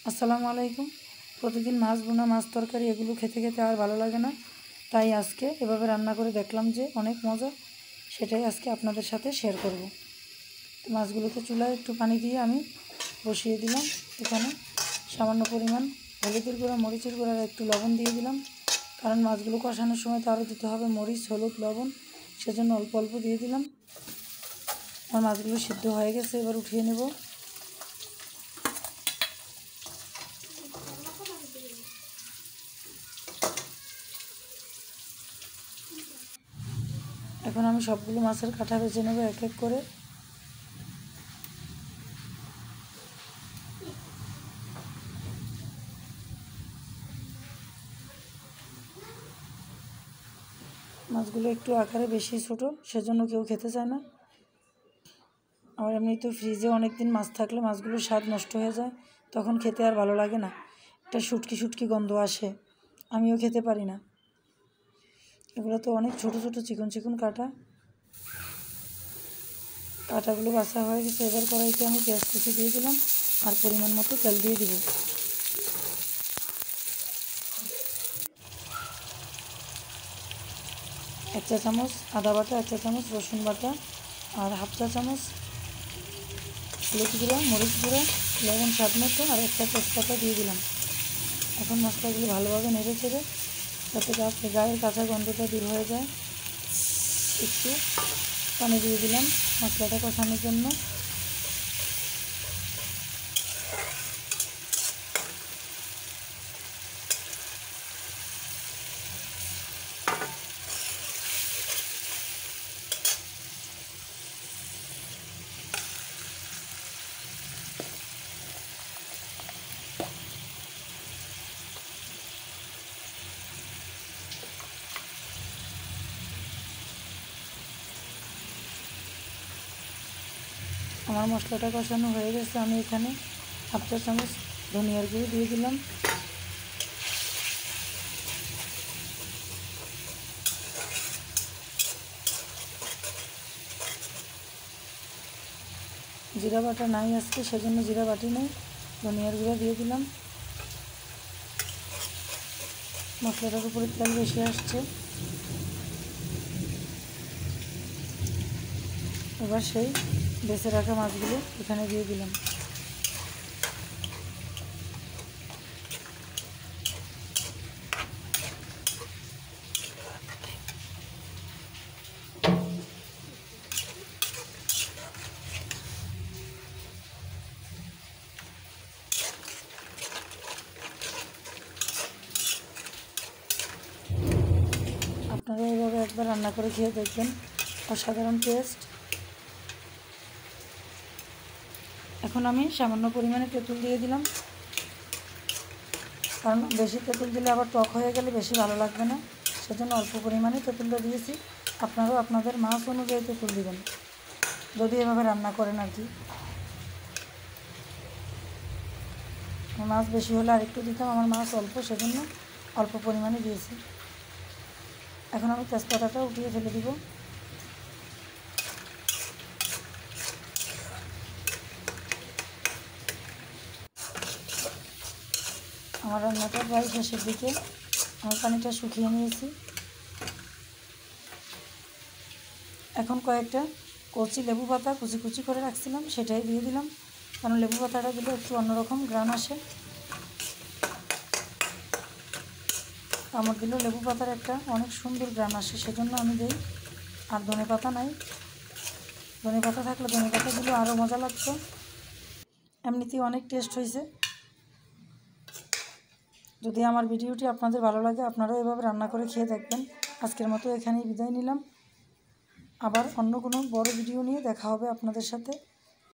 আসসালামু আলাইকুম। প্রতিদিন মাছ ভুনা, মাছ তরকারি এগুলো খেতে খেতে আর ভালো লাগে না, তাই আজকে এভাবে রান্না করে দেখলাম যে অনেক মজা, সেটাই আজকে আপনাদের সাথে শেয়ার করব। মাছগুলোকে চুলায় একটু পানি দিয়ে আমি বসিয়ে দিলাম। এখানে সামান্য পরিমাণ হলুদের গুঁড়া, মরিচের গুঁড়া আর একটু লবণ দিয়ে দিলাম, কারণ মাছগুলো কষানোর সময় তো আরও দিতে হবে মরিচ, হলুদ, লবণ, সেজন্য অল্প অল্প দিয়ে দিলাম। আর মাছগুলো সিদ্ধ হয়ে গেছে, এবার উঠিয়ে নেব। এখন আমি সবগুলো মাছের কাঁটা বেছে নেব এক এক করে। মাছগুলো একটু আকারে বেশি ছোট, সেজন্য কেউ খেতে চায় না। আর এমনি তো ফ্রিজে অনেক দিন মাছ থাকলে মাছগুলোর স্বাদ নষ্ট হয়ে যায়, তখন খেতে আর ভালো লাগে না, একটা শুটকি শুটকি গন্ধ আসে, আমিও খেতে পারি না। এগুলো তো অনেক ছোট ছোট চিকন চিকন কাঁটাগুলো বাছা হয়ে গেছে। এবার কড়াইতে আমি পেঁয়াজ কুচি দিয়ে দিলাম আর পরিমাণ মতো তেল দিয়ে দিব। এক চা চামচ আদা বাটা, এক চা চামচ রসুন বাটা আর হাফ চা চামচ হলুদ গুঁড়া, মরিচ গুঁড়া, লবণ স্বাদ মতো আর একটা তেজপাতা দিয়ে দিলাম। এখন মশলাগুলো ভালোভাবে নেড়ে চেড়ে যাতে গায়ের কাঁচা গন্ধটা দূর হয়ে যায়, একটু পানি দিয়ে দিলাম মশলাটা কষানোর জন্য। আমার মশলাটা কষানো হয়ে গেছে, আমি এখানে হাফ চা চামচ ধনিয়ার গুঁড়ো দিয়ে দিলাম। জিরা বাটা নাই আজকে, সেজন্য জিরা বাটি নেই, ধনিয়ার গুঁড়ো দিয়ে দিলাম। মশলাটার উপরে তেল বেশি আসছে। এবার সেই বেছে রাখা মাছগুলো এখানে দিয়ে দিলাম। আপনারা এইভাবে একবার রান্না করে খেয়ে দেখবেন, অসাধারণ টেস্ট। এখন আমি সামান্য পরিমাণে তেঁতুল দিয়ে দিলাম, কারণ বেশি তেঁতুল দিলে আবার টক হয়ে গেলে বেশি ভালো লাগবে না, সেজন্য অল্প পরিমাণে তেঁতুলটা দিয়েছি। আপনারাও আপনাদের মাছ অনুযায়ী তেঁতুল দিবেন যদি এভাবে রান্না করেন আর কি। মাছ বেশি হলে আর একটু দিতাম, আমার মাছ অল্প, সেজন্য অল্প পরিমাণে দিয়েছি। এখন আমি তেজপাতাটা উঠিয়ে ফেলে দিব। আমার রান্নাটা প্রায় শেষের দিকে, আমার পানিটা শুকিয়ে নিয়েছি। এখন কয়েকটা কচি লেবু পাতা কুচি কুচি করে রাখছিলাম, সেটাই দিয়ে দিলাম, কারণ লেবু পাতাটা দিলে একটু অন্যরকম গ্রান আসে। কামড় দিলেও লেবু পাতার একটা অনেক সুন্দর গ্রান আসে, সেজন্য আমি দিই। আর ধনে পাতা নাই, ধনে পাতা থাকলে ধনে পাতা দিলেও আরও মজা লাগতো, এমনিতেই অনেক টেস্ট হয়েছে। যদি আমার ভিডিওটি আপনাদের ভালো লাগে, আপনারাও এভাবে রান্না করে খেয়ে দেখবেন। আজকের মতো এখানেই বিদায় নিলাম, আবার অন্য কোনো বড় ভিডিও নিয়ে দেখা হবে আপনাদের সাথে।